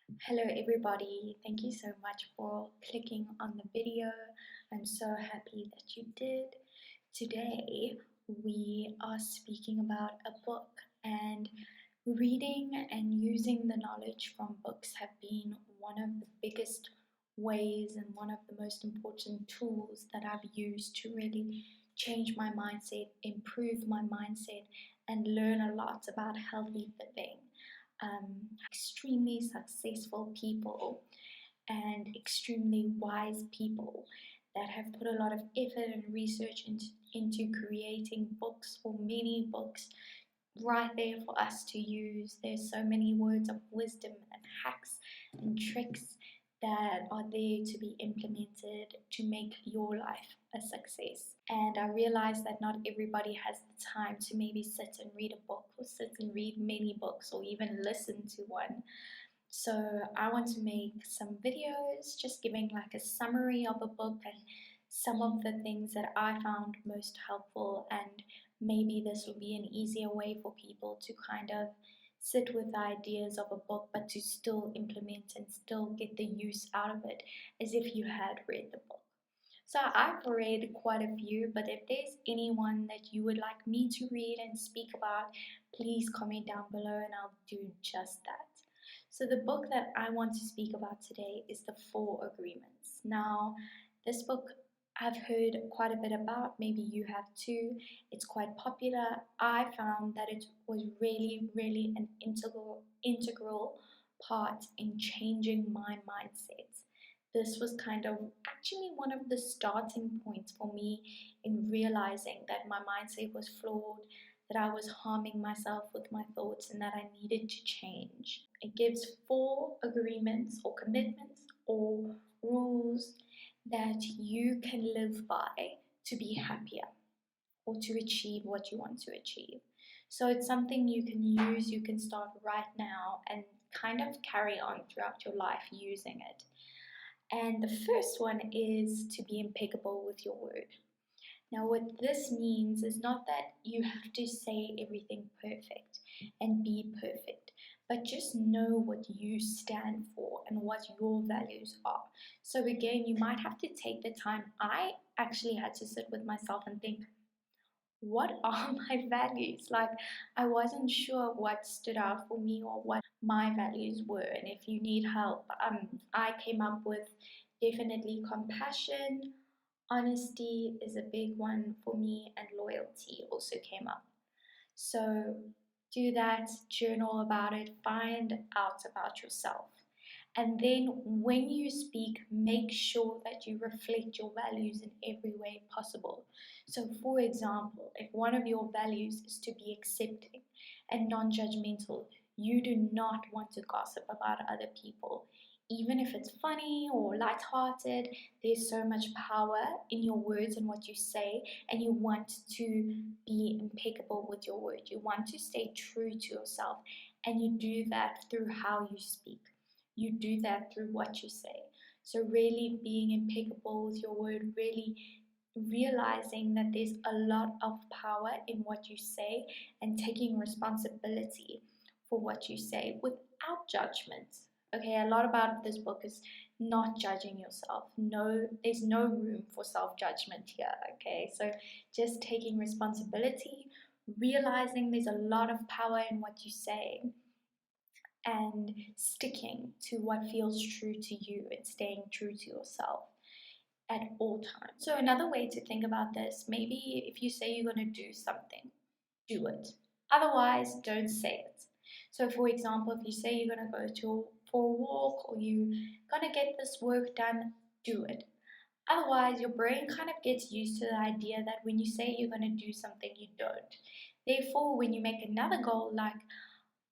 Hello everybody, thank you so much for clicking on the video. I'm so happy that you did. Today we are speaking about a book, and reading and using the knowledge from books have been one of the biggest ways and one of the most important tools that I've used to really change my mindset, improve my mindset, and learn a lot about healthy living. Extremely successful people and extremely wise people that have put a lot of effort and research into creating books, or many books, right there for us to use. There's so many words of wisdom and hacks and tricks that are there to be implemented to make your life a success. And I realize that not everybody has the time to maybe sit and read a book, or sit and read many books, or even listen to one. So I want to make some videos just giving like a summary of a book and some of the things that I found most helpful, and maybe this will be an easier way for people to kind of sit with the ideas of a book but to still implement and still get the use out of it as if you had read the book. So I've read quite a few, but if there's anyone that you would like me to read and speak about, please comment down below and I'll do just that. So the book that I want to speak about today is The Four Agreements. Now, this book I've heard quite a bit about, maybe you have too. It's quite popular. I found that it was really an integral part in changing my mindset. This was kind of actually one of the starting points for me in realizing that my mindset was flawed, that I was harming myself with my thoughts, and that I needed to change. It gives four agreements or commitments or rules that you can live by to be happier or to achieve what you want to achieve. So it's something you can use, you can start right now and kind of carry on throughout your life using it. And the first one is to be impeccable with your word. Now, what this means is not that you have to say everything perfect and be perfect, but just know what you stand for and what your values are. So, again, you might have to take the time. I actually had to sit with myself and think, what are my values? Like, I wasn't sure what stood out for me or what my values were. And if you need help, I came up with definitely compassion, honesty is a big one for me, and loyalty also came up. So do that, journal about it, find out about yourself. And then when you speak, make sure that you reflect your values in every way possible. So, for example, if one of your values is to be accepting and non judgmental, you do not want to gossip about other people. Even if it's funny or lighthearted, there's so much power in your words and what you say, and you want to be impeccable with your word. You want to stay true to yourself, and you do that through how you speak. You do that through what you say. So, really being impeccable with your word, really realizing that there's a lot of power in what you say and taking responsibility for what you say without judgment. Okay, a lot about this book is not judging yourself. No, there's no room for self-judgment here. Okay, so just taking responsibility, realizing there's a lot of power in what you say, and sticking to what feels true to you and staying true to yourself at all times. So another way to think about this, maybe if you say you're going to do something, do it. Otherwise, don't say it. So for example, if you say you're going to go for a walk, or you're going to get this work done, do it. Otherwise, your brain kind of gets used to the idea that when you say you're going to do something, you don't. Therefore, when you make another goal, like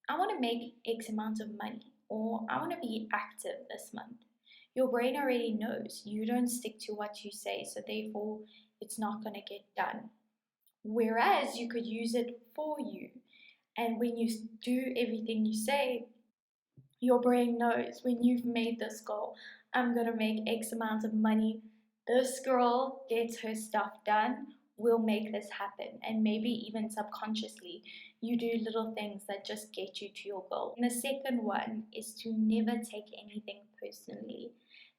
I want to make X amount of money, or I want to be active this month, your brain already knows you don't stick to what you say, so therefore it's not going to get done. Whereas you could use it for you, and when you do everything you say, your brain knows when you've made this goal, I'm going to make X amount of money. This girl gets her stuff done will make this happen. And maybe even subconsciously, you do little things that just get you to your goal. And the second one is to never take anything personally.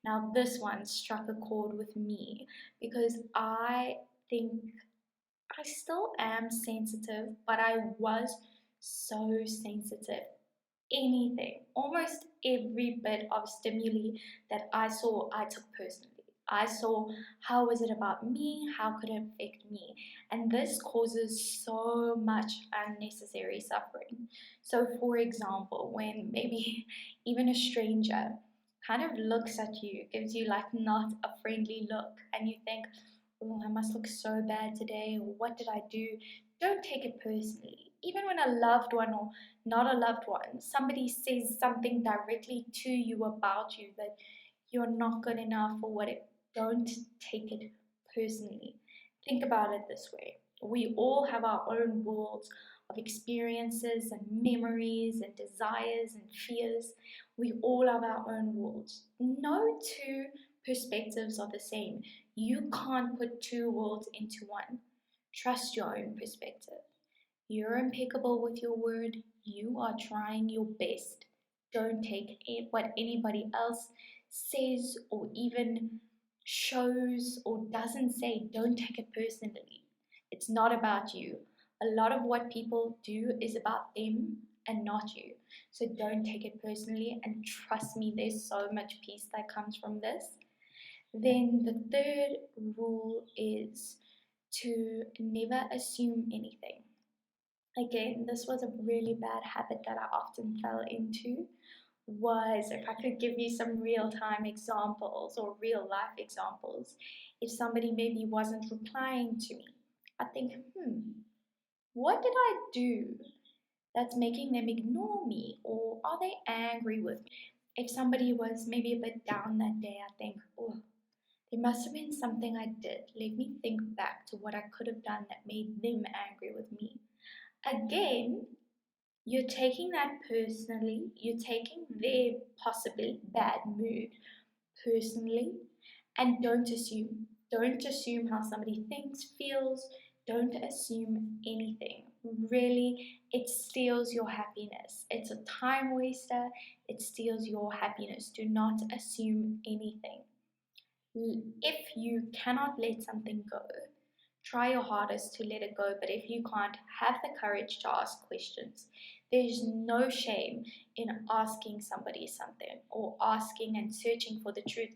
Now, this one struck a chord with me because I think I still am sensitive, but I was so sensitive. Anything, almost every bit of stimuli that I saw, I took personally. I saw, how is it about me? How could it affect me? And this causes so much unnecessary suffering. So, for example, when maybe even a stranger kind of looks at you, gives you like not a friendly look, and you think, oh, I must look so bad today, or what did I do? Don't take it personally. Even when a loved one or not a loved one, somebody says something directly to you about you that you're not good enough or whatever, don't take it personally. Think about it this way. We all have our own worlds of experiences and memories and desires and fears. We all have our own worlds. No two perspectives are the same. You can't put two worlds into one. Trust your own perspective. You're impeccable with your word. You are trying your best. Don't take what anybody else says or even shows or doesn't say. Don't take it personally. It's not about you. A lot of what people do is about them and not you. So don't take it personally, and trust me, there's so much peace that comes from this. Then the third rule is to never assume anything. Again, this was a really bad habit that I often fell into. Was, if I could give you some real-time examples or real life examples, if somebody maybe wasn't replying to me, I think, what did I do that's making them ignore me, or are they angry with me? If somebody was maybe a bit down that day, I think, oh, there must have been something I did. Let me think back to what I could have done that made them angry with me. Again, you're taking that personally. You're taking their possibly bad mood personally, and don't assume. Don't assume how somebody thinks, feels. Don't assume anything. Really, it steals your happiness. It's a time waster. It steals your happiness. Do not assume anything. If you cannot let something go, try your hardest to let it go. But if you can't, have the courage to ask questions. There's no shame in asking somebody something or asking and searching for the truth,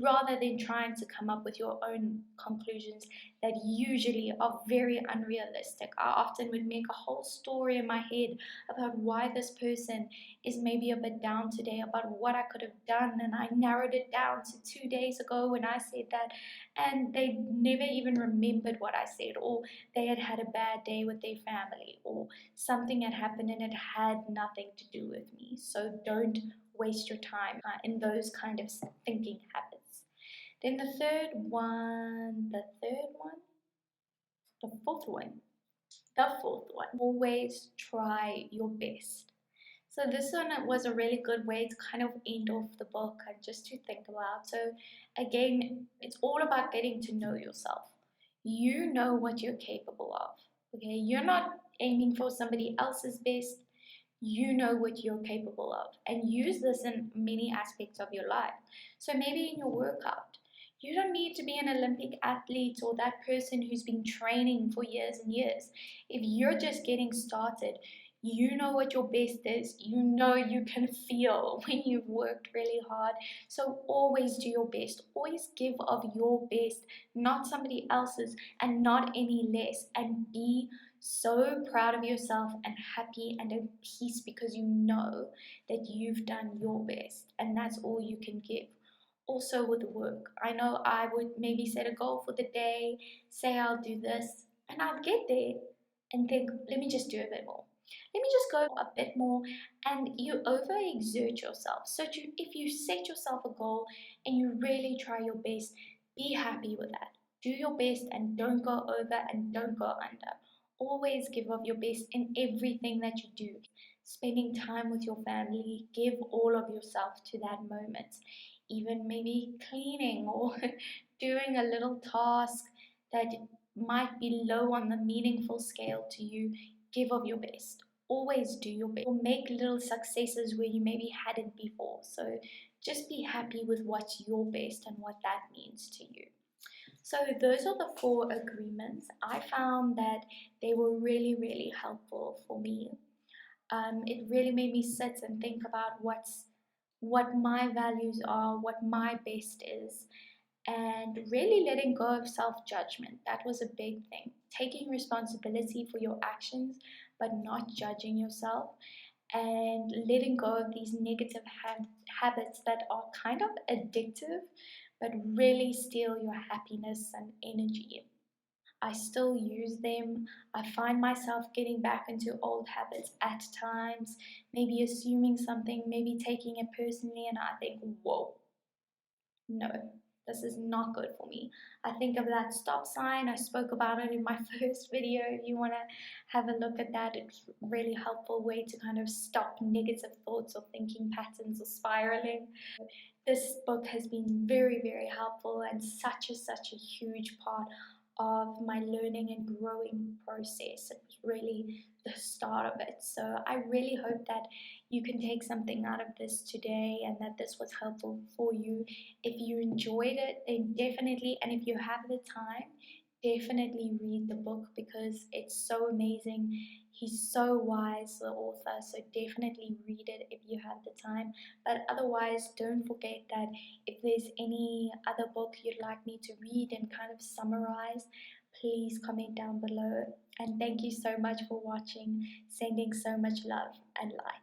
rather than trying to come up with your own conclusions that usually are very unrealistic. I often would make a whole story in my head about why this person is maybe a bit down today, about what I could have done, and I narrowed it down to 2 days ago when I said that, and they never even remembered what I said, or they had had a bad day with their family, or something had happened and it had nothing to do with me. So don't waste your time in those kind of thinking habits. Then the fourth one, always try your best. So this one was a really good way to kind of end off the book and just to think about. So again, it's all about getting to know yourself. You know what you're capable of. Okay, you're not aiming for somebody else's best. You know what you're capable of, and use this in many aspects of your life. So maybe in your workout, you don't need to be an Olympic athlete or that person who's been training for years and years. If you're just getting started, you know what your best is. You know you can feel when you've worked really hard. So always do your best. Always give of your best, not somebody else's, and not any less. And be so proud of yourself and happy and at peace because you know that you've done your best, and that's all you can give. Also with work, I know I would maybe set a goal for the day, say I'll do this, and I'll get there and think, let me just do a bit more. Let me just go a bit more, and you overexert yourself. So if you set yourself a goal and you really try your best, be happy with that. Do your best and don't go over and don't go under. Always give of your best in everything that you do. Spending time with your family, give all of yourself to that moment. Even maybe cleaning or doing a little task that might be low on the meaningful scale to you, give of your best. Always do your best. Or make little successes where you maybe hadn't before. So just be happy with what's your best and what that means to you. So those are the 4 agreements. I found that they were really, really helpful for me. It really made me sit and think about what my values are, what my best is, and really letting go of self-judgment. That was a big thing. Taking responsibility for your actions, but not judging yourself, and letting go of these negative habits that are kind of addictive, but really steal your happiness and energy. I still use them. I find myself getting back into old habits at times, maybe assuming something, maybe taking it personally, and I think, whoa, no, this is not good for me. I think of that stop sign. I spoke about it in my first video. If you want to have a look at that, it's a really helpful way to kind of stop negative thoughts or thinking patterns or spiraling. This book has been very, very helpful and such a huge part of my learning and growing process. It was really the start of it. So I really hope that you can take something out of this today and that this was helpful for you. If you enjoyed it, then definitely, and if you have the time, definitely read the book because it's so amazing. He's so wise, the author, so definitely read it if you have the time. But otherwise, don't forget that if there's any other book you'd like me to read and kind of summarize, please comment down below. And thank you so much for watching. Sending so much love and light.